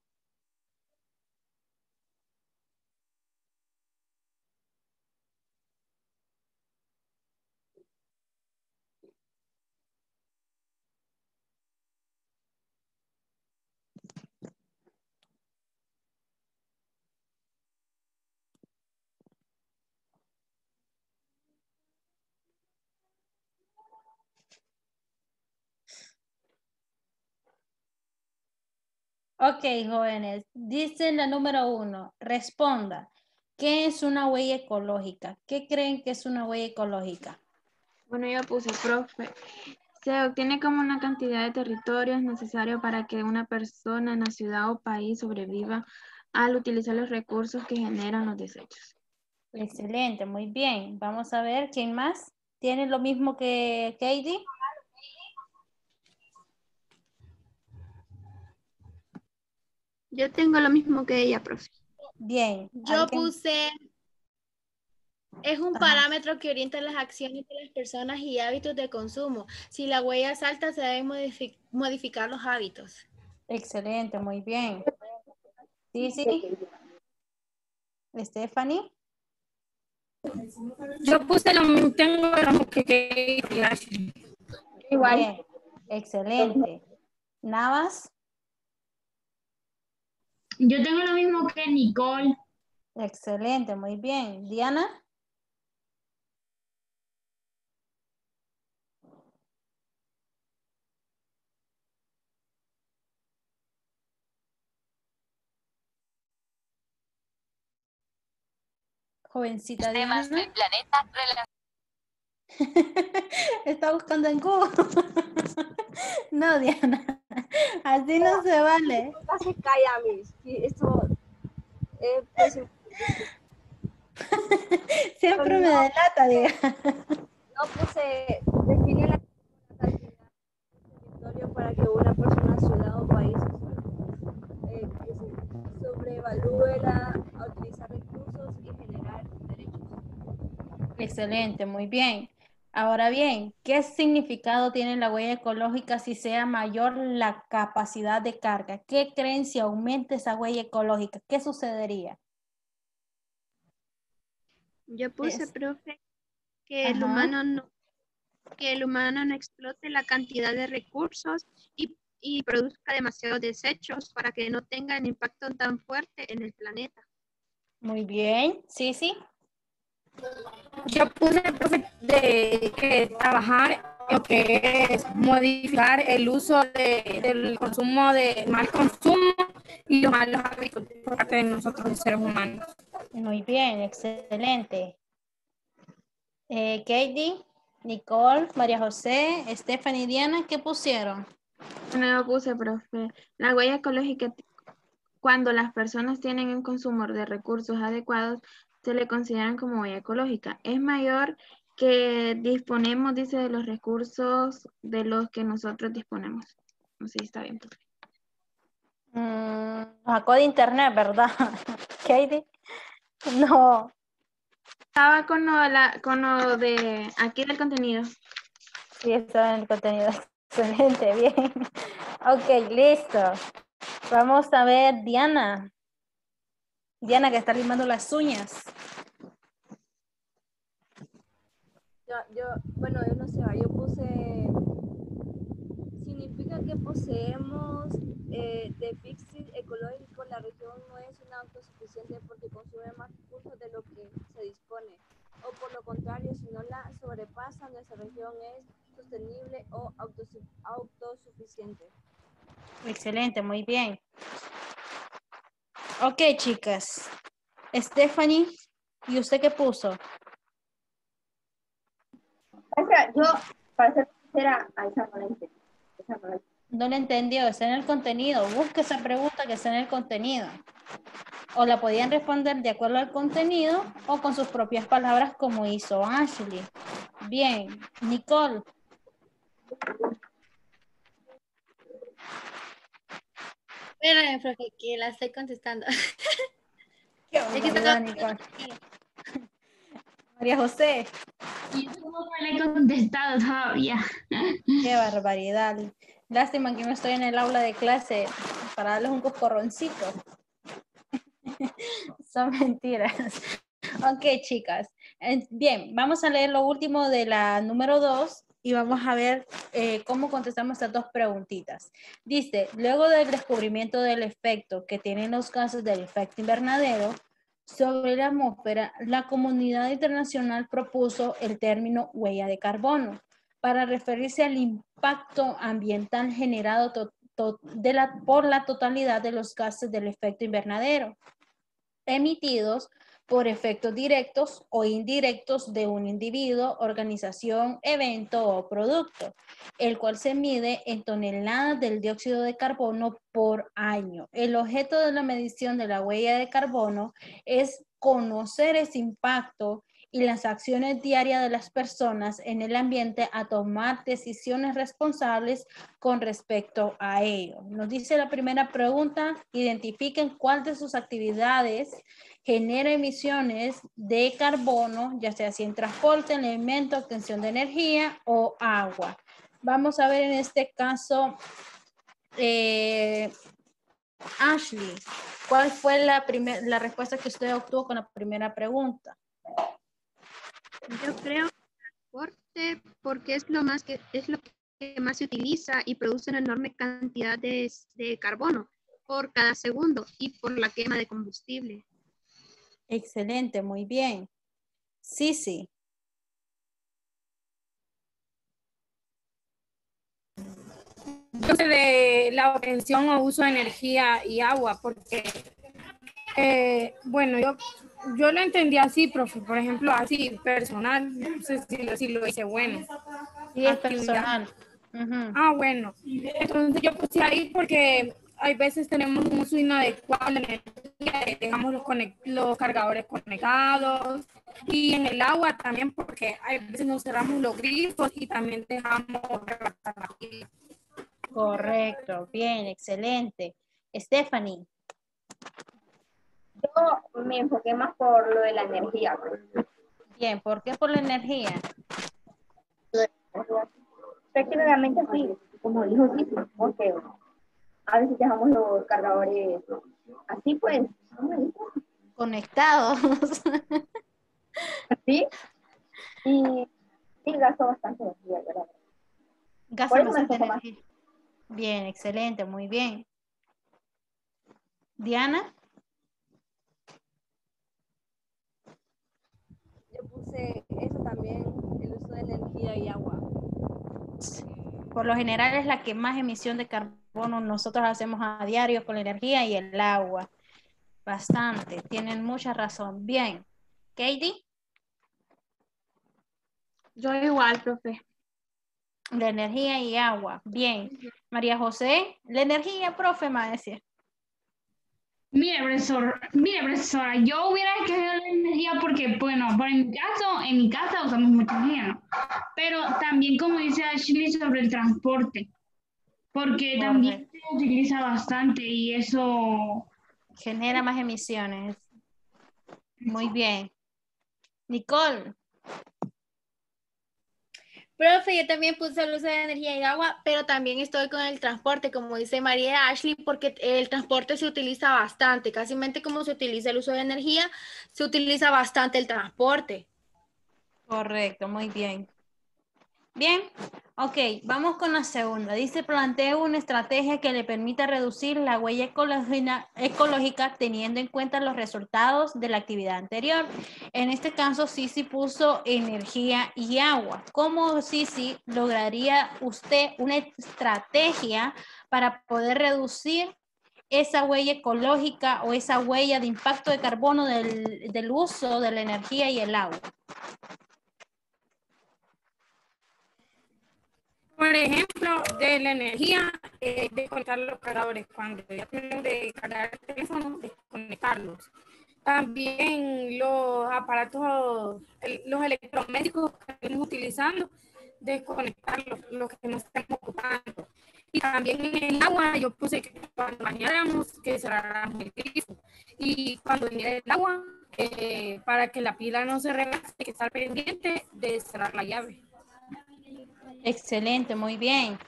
Ok, jóvenes, dice la número 1, responda. ¿Qué es una huella ecológica? ¿Qué creen que es una huella ecológica? Bueno, yo puse, profe. Se obtiene como una cantidad de territorios necesario para que una persona en la ciudad o país sobreviva al utilizar los recursos que generan los desechos. Excelente, muy bien. Vamos a ver, ¿quién más? ¿Tiene lo mismo que Katie? Yo tengo lo mismo que ella, profe. Bien. Yo ¿Alguien? puse, es un Ajá. parámetro que orienta las acciones de las personas y hábitos de consumo. Si la huella es alta, se deben modificar los hábitos. Excelente, muy bien. Sí, sí. Stephanie. Yo puse lo mismo, tengo lo mismo que Ashley. Igual. Bien. Excelente. Navas. Yo tengo lo mismo que Nicole. Excelente, muy bien. Diana. Jovencita Diana. Está buscando en Google. No, Diana. Así no se vale. Nunca se calla, Miss. Sí, esto es pésimo. Siempre me delata, diga. No puse, define la cantidad de territorio para que una persona, ciudad o país que se sobrevalúe a utilizar recursos y generar derechos. Excelente, muy bien. Ahora bien, ¿qué significado tiene la huella ecológica si sea mayor la capacidad de carga? ¿Qué creen si aumenta esa huella ecológica? ¿Qué sucedería? Yo puse, Es- profe, que Ajá. que el humano no explote la cantidad de recursos y produzca demasiados desechos para que no tengan impacto tan fuerte en el planeta. Muy bien. Sí, sí. Yo puse, profe, de que trabajar en lo que es modificar el uso del consumo de mal consumo y los malos hábitos por parte de nosotros los seres humanos. Muy bien, excelente. Katie, Nicole, María José, Stephanie y Diana, ¿qué pusieron? Bueno, yo puse, profe. La huella ecológica, cuando las personas tienen un consumo de recursos adecuados, se le consideran como huella ecológica. Es mayor que disponemos, dice, de los recursos de los que nosotros disponemos. No sé si está bien, profe. Sacó de internet, ¿verdad? Katie. No. Estaba con lo de aquí del contenido. Sí, está en el contenido. Excelente, bien. Ok, listo. Vamos a ver, Diana. Diana que está limando las uñas. Bueno, yo no sé, yo puse, significa que poseemos déficit ecológico, la región no es una autosuficiente porque consume más recursos de lo que se dispone, o por lo contrario, si no la sobrepasa, nuestra región es sostenible o autosuficiente. Excelente, muy bien. Ok, chicas. Stephanie, ¿y usted qué puso? Yo, para ser sincera, a esa no la entendí. No le entendió, está en el contenido. Busque esa pregunta que está en el contenido. O la podían responder de acuerdo al contenido o con sus propias palabras como hizo Ashley. Bien, Nicole. Espérame, profe, que la estoy contestando. Qué Es que barbaridad, estaba- Nicole. María José. Y yo no le he contestado todavía. Qué barbaridad. Lástima que no estoy en el aula de clase para darles un coscorroncito. Son mentiras. Ok, chicas. Bien, vamos a leer lo último de la número 2 y vamos a ver cómo contestamos estas dos preguntitas. Dice, luego del descubrimiento del efecto que tienen los gases del efecto invernadero sobre la atmósfera, la comunidad internacional propuso el término huella de carbono para referirse al impacto ambiental generado por la totalidad de los gases del efecto invernadero emitidos por efectos directos o indirectos de un individuo, organización, evento o producto, el cual se mide en toneladas del dióxido de carbono por año. El objeto de la medición de la huella de carbono es conocer ese impacto y las acciones diarias de las personas en el ambiente a tomar decisiones responsables con respecto a ello. Nos dice la primera pregunta, identifiquen cuál de sus actividades genera emisiones de carbono, ya sea si en transporte, alimento, obtención de energía o agua. Vamos a ver en este caso, Ashley, ¿cuál fue la respuesta que usted obtuvo con la primera pregunta? Yo creo transporte porque es lo que más se utiliza y produce una enorme cantidad de carbono por cada segundo y por la quema de combustible. Excelente, muy bien. Sí, sí. Entonces, de la obtención o uso de energía y agua, porque, bueno, yo lo entendí así, profe, por ejemplo, así, personal, no sé si lo hice bueno. Sí, es Actividad. personal. Ujú. Ah, bueno. Entonces yo puse ahí porque hay veces tenemos un uso inadecuado de la energía, dejamos los cargadores conectados y en el agua también porque hay veces nos cerramos los grifos y también dejamos rebasar la pila. Correcto, bien, excelente. Stephanie. Yo me enfoqué más por lo de la energía. Bien, ¿por qué por la energía? Prácticamente sí, como dijo Titi, porque a veces dejamos los cargadores así pues, Conectados. así, y sí gastó bastante energía, ¿verdad? Gastan Por eso me bastante enfoco más. energía. Bien, excelente, muy bien. Diana. Yo puse eso también, el uso de energía y agua. Por lo general es la que más emisión de carbono nosotros hacemos a diario con la energía y el agua. Bastante, tienen mucha razón. Bien. Katie. Yo igual, profe. La energía y agua. Bien. María José. La energía, profe, me decía. Mire, profesora, yo hubiera escogido la energía porque, bueno, en mi casa usamos mucha energía, ¿no? Pero también, como dice Ashley, sobre el transporte, porque también Correcto. se utiliza bastante y eso... Genera más emisiones. Muy bien. Nicole. Profe, yo también puse el uso de energía y agua, pero también estoy con el transporte, como dice María Ashley, porque el transporte se utiliza bastante, casi como se utiliza el uso de energía, se utiliza bastante el transporte. Correcto, muy bien. Bien, ok, vamos con la segunda. Dice, plantee una estrategia que le permita reducir la huella ecológica teniendo en cuenta los resultados de la actividad anterior. En este caso, Sisi puso energía y agua. ¿Cómo, Sisi, lograría usted una estrategia para poder reducir esa huella ecológica o esa huella de impacto de carbono del uso de la energía y el agua? Por ejemplo, de la energía, desconectar los cargadores. Cuando ya tienen de cargar el teléfono, desconectarlos. También los aparatos, los electrodomésticos que estamos utilizando, desconectarlos, los que no estemos ocupando. Y también en el agua, yo puse que cuando bañáramos, que cerráramos el grifo. Y cuando viniera el agua, para que la pila no se regaste, hay que estar pendiente de cerrar la llave. Excelente, muy bien.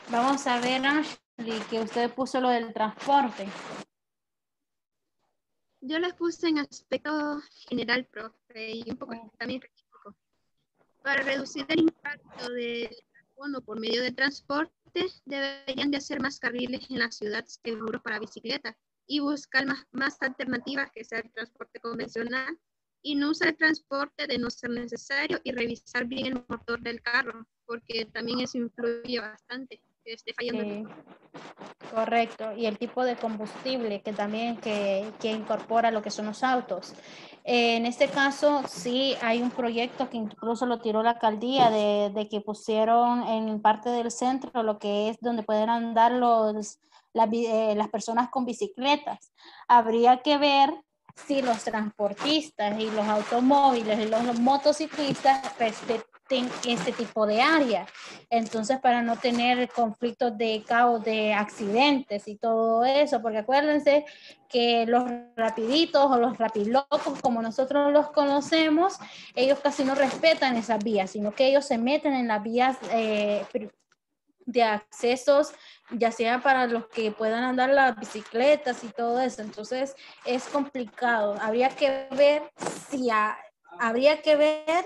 Vamos a ver, Ashley, que usted puso lo del transporte. Yo les puse en aspecto general, profe, y un poco también específico. Para reducir el impacto del carbono por medio de transporte, deberían de hacer más carriles en la ciudad seguros para bicicletas y buscar más alternativas que sea el transporte convencional y no usar el transporte de no ser necesario y revisar bien el motor del carro, porque también eso influye bastante, que esté fallando. Sí, correcto. Y el tipo de combustible que también que incorpora lo que son los autos. En este caso, sí hay un proyecto que incluso lo tiró la alcaldía de que pusieron en parte del centro lo que es donde pueden andar las personas con bicicletas. Habría que ver si los transportistas y los automóviles y los motociclistas respeten este tipo de área. Entonces, para no tener conflictos de caos, de accidentes y todo eso, porque acuérdense que los rapiditos o los rapilocos, como nosotros los conocemos, ellos casi no respetan esas vías, sino que ellos se meten en las vías de accesos, ya sea para los que puedan andar las bicicletas y todo eso. Entonces, es complicado. Habría que ver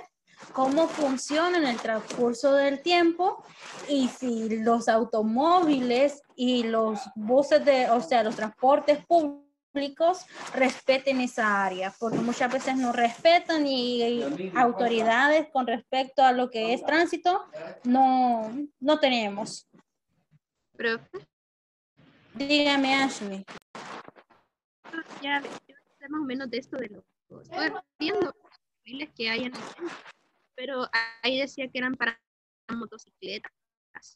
cómo funciona en el transcurso del tiempo y si los automóviles y los buses los transportes públicos respeten esa área, porque muchas veces no respetan y autoridades con respecto a lo que es tránsito no tenemos. Profe, Dígame, Ashley. ya sé más o menos de esto de lo que estoy viendo que hay en el centro, pero ahí decía que eran para motocicletas.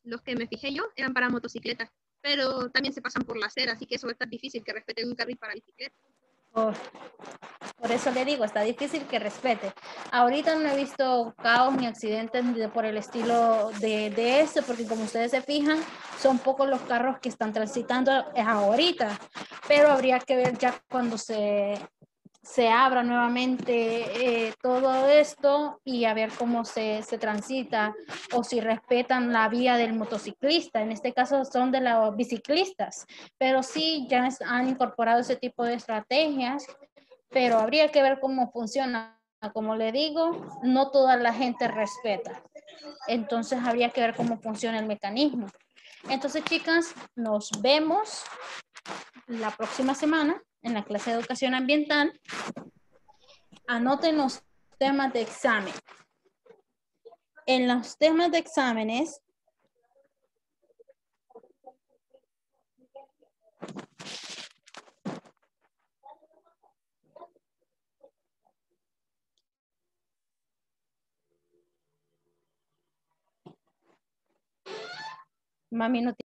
Los que me fijé yo eran para motocicletas, pero también se pasan por la acera, así que eso va a estar difícil que respeten un carril para bicicleta. Por eso le digo, está difícil que respete. Ahorita no he visto caos ni accidentes por el estilo de eso, porque como ustedes se fijan, son pocos los carros que están transitando ahorita, pero habría que ver ya cuando se abra nuevamente todo esto y a ver cómo se transita o si respetan la vía del motociclista. En este caso son de los biciclistas, pero sí ya han incorporado ese tipo de estrategias, pero habría que ver cómo funciona. Como le digo, no toda la gente respeta. Entonces habría que ver cómo funciona el mecanismo. Entonces, chicas, nos vemos la próxima semana en la clase de educación ambiental. Anoten los temas de examen. En los temas de exámenes, mami no tiene.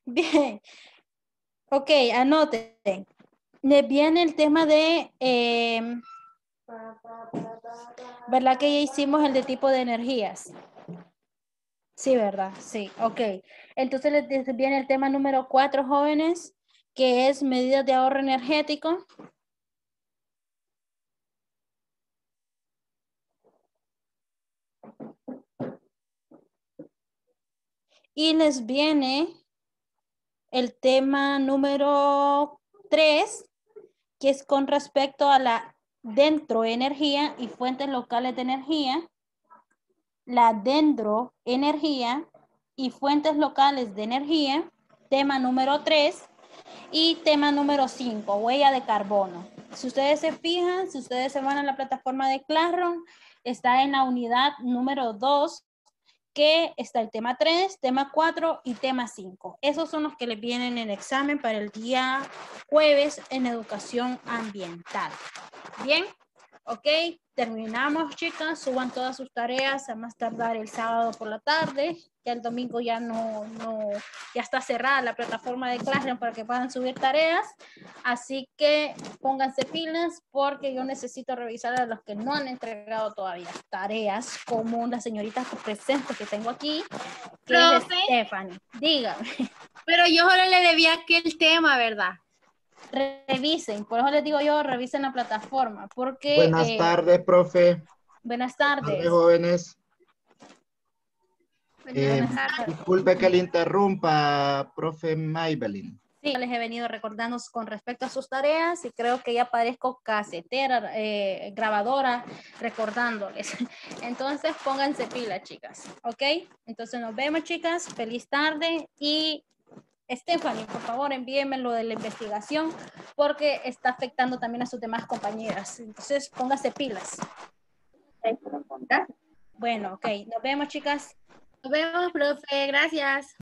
Bien. Ok, anoten. Le viene el tema de, ¿verdad que ya hicimos el de tipo de energías? Sí, ¿verdad? Sí, ok. Entonces les viene el tema número 4, jóvenes, que es medidas de ahorro energético. Y les viene el tema número 3, que es con respecto a la dendroenergía y fuentes locales de energía. La dendroenergía y fuentes locales de energía, tema número 3. Y tema número 5, huella de carbono. Si ustedes se fijan, si ustedes se van a la plataforma de Classroom, está en la unidad número 2, que está el tema 3, tema 4 y tema 5. Esos son los que les vienen en examen para el día jueves en educación ambiental. Bien, ok, terminamos, chicas. Suban todas sus tareas a más tardar el sábado por la tarde. Ya el domingo ya ya está cerrada la plataforma de Classroom para que puedan subir tareas. Así que pónganse pilas porque yo necesito revisar a los que no han entregado todavía tareas, como la señorita presente que tengo aquí, que es Profe. Stephanie. Dígame. Pero yo solo le debía aquel tema, ¿verdad? Revisen, por eso les digo yo, revisen la plataforma, porque... Buenas tardes, profe. Buenas Buenas tardes. tardes, jóvenes. Buenas tardes. Disculpe que le interrumpa, profe Maybelline. Sí, les he venido recordando con respecto a sus tareas y creo que ya parezco casetera, grabadora, recordándoles. Entonces, pónganse pila, chicas, ¿ok? Entonces, nos vemos, chicas. Feliz tarde y... Stephanie, por favor, envíenme lo de la investigación porque está afectando también a sus demás compañeras. Entonces, póngase pilas. Bueno, ok. Nos vemos, chicas. Nos vemos, profe. Gracias.